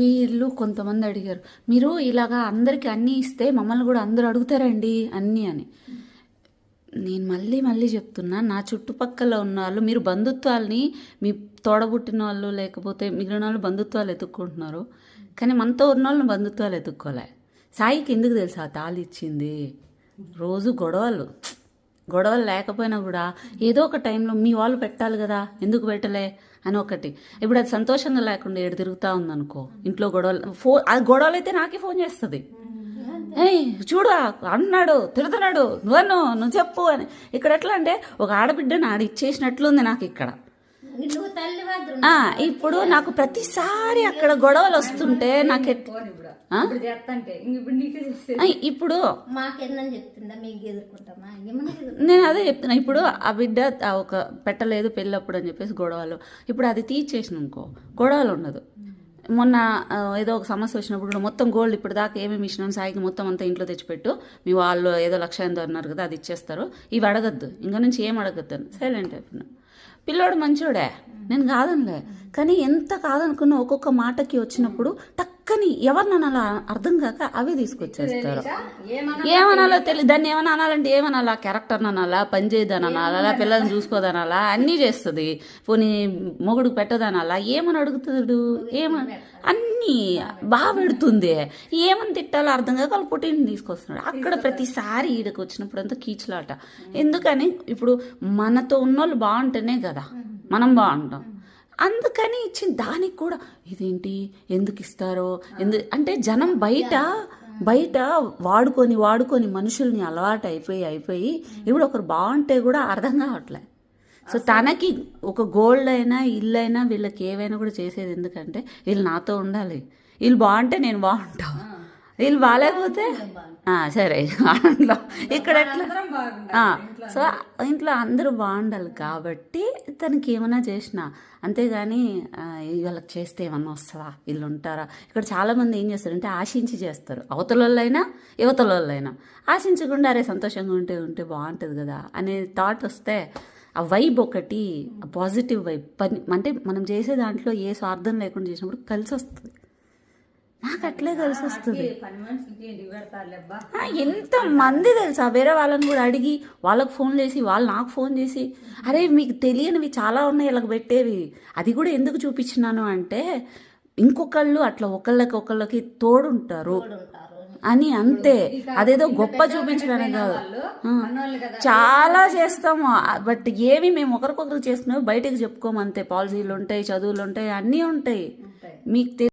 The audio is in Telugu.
వీళ్ళు కొంతమంది అడిగారు, మీరు ఇలాగా అందరికి అన్నీ ఇస్తే మమ్మల్ని కూడా అందరూ అడుగుతారండి అన్నీ అని. నేను మళ్ళీ మళ్ళీ చెప్తున్నా, నా చుట్టుపక్కల ఉన్న వాళ్ళు, మీరు బంధుత్వాల్ని మీ తోడబుట్టిన వాళ్ళు లేకపోతే మిగిలిన వాళ్ళు బంధుత్వాలు ఎత్తుక్కుంటున్నారు, కానీ మనతో ఉన్న వాళ్ళని బంధుత్వాలు ఎత్తుక్కోలే. సాయికి ఎందుకు తెలుసా తాళి ఇచ్చింది? రోజు గొడవలు లేకపోయినా కూడా ఏదో ఒక టైంలో మీ వాళ్ళు పెట్టాలి కదా, ఎందుకు పెట్టలే అని ఒకటి. ఇప్పుడు అది సంతోషంగా లేకుండా ఏడు తిరుగుతూ ఉందనుకో, ఇంట్లో అది గొడవలు అయితే నాకే ఫోన్ చేస్తుంది. ఏయ్ చూడు అంటున్నాడు, తిడుతున్నాడు, నువ్వు చెప్పు అని. ఇక్కడ ఎట్లా అంటే ఒక ఆడబిడ్డను ఇచ్చేసినట్లుంది నాకు ఇక్కడ. ఇప్పుడు నాకు ప్రతిసారి అక్కడ గొడవలు వస్తుంటే నాకు ఇప్పుడు నేను అదే చెప్తున్నా. ఇప్పుడు ఆ బిడ్డ ఒక పెట్టలేదు పెళ్ళప్పుడు అని చెప్పేసి గొడవలు, ఇప్పుడు అది తీర్చేసిన అనుకో గొడవలు ఉండదు. మొన్న ఏదో ఒక సమస్య వచ్చినప్పుడు కూడా మొత్తం గోల్డ్ ఇప్పుడు దాకా ఏమేమి ఇచ్చినాను సాయికి మొత్తం అంతా ఇంట్లో తెచ్చిపెట్టు, మీ వాళ్ళు ఏదో 1,00,000 అన్నారు కదా అది ఇచ్చేస్తారు, ఇవి అడగద్దు, ఇంకా నుంచి ఏం అడగద్దు అని సైలెంట్ అయిపోయినా. పిల్లోడు మంచోడే, నేను కాదనిలే, కానీ ఎంత కాదనుకున్నా ఒక్కొక్క మాటకి వచ్చినప్పుడు టక్కని ఎవరినన్నా అలా అర్థం కాక అవే తీసుకొచ్చేస్తారు. ఏమనాలో తెలియదు, దాన్ని ఏమన్నా అనాలంటే ఏమనాలా, క్యారెక్టర్ అనాలా, పని చేయదని అనాలా, పిల్లల్ని చూసుకోదనాలా, అన్నీ చేస్తుంది. పోనీ మొగుడు పెట్టదనాలా, ఏమని అడుగుతాడు, ఏమని అన్నీ బాగా పెడుతుంది. ఏమని తిట్టాలో అర్థం కాక వాళ్ళు పుట్టిని తీసుకొస్తున్నాడు. అక్కడ ప్రతిసారి ఈడకి వచ్చినప్పుడు అంతా కీచులాట. ఎందుకని ఇప్పుడు మనతో ఉన్నోళ్ళు బాగుంటేనే కదా మనం బాగుంటాం. అందుకని ఇచ్చిన దానికి కూడా ఇదేంటి, ఎందుకు ఇస్తారో, అంటే జనం బయట వాడుకొని మనుషుల్ని అలవాటు అయిపోయి ఇప్పుడు ఒకరు బాగుంటే కూడా అర్థం కావట్లే. సో తనకి ఒక గోల్డ్ అయినా ఇల్లు అయినా వీళ్ళకి ఏవైనా కూడా చేసేది ఎందుకంటే వీళ్ళు నాతో ఉండాలి, వీళ్ళు బాగుంటే నేను బాగుంటా, వీళ్ళు బాగాలేకపోతే సరే ఇంట్లో ఇక్కడ ఎట్లా సో ఇంట్లో అందరూ బాగుండాలి కాబట్టి తనకి ఏమైనా చేసినా. అంతేగాని వాళ్ళకి చేస్తే ఏమన్నా వస్తుందా, వీళ్ళు ఉంటారా. ఇక్కడ చాలామంది ఏం చేస్తారంటే ఆశించి చేస్తారు, అవతల వాళ్ళైనా యువతల వాళ్ళైనా ఆశించకుండా అరే సంతోషంగా ఉంటే బాగుంటుంది కదా అనే థాట్ వస్తే ఆ వైబ్ ఒకటి, పాజిటివ్ వైబ్ పని అంటే మనం చేసే దాంట్లో ఏ స్వార్థం లేకుండా చేసినప్పుడు కలిసి వస్తుంది. నాకు అట్లే కలిసి వస్తుంది. ఎంత మంది తెలుసా, వేరే వాళ్ళని కూడా అడిగి వాళ్ళకి ఫోన్ చేసి వాళ్ళు నాకు ఫోన్ చేసి అరే మీకు తెలియనివి చాలా ఉన్నాయి ఇలాగ పెట్టేవి, అది కూడా ఎందుకు చూపించినాను అంటే ఇంకొకళ్ళు అట్లా ఒకళ్ళకి తోడుంటారు అని, అంతే. అదేదో గొప్ప చూపించడానికి కాదు, చాలా చేస్తాము. బట్ ఏమి మేము ఒకరికొకరు చేసుకునేవి బయటకు చెప్పుకోము, అంతే. పాలసీలు ఉంటాయి, చదువులు ఉంటాయి, అన్నీ ఉంటాయి. మీకు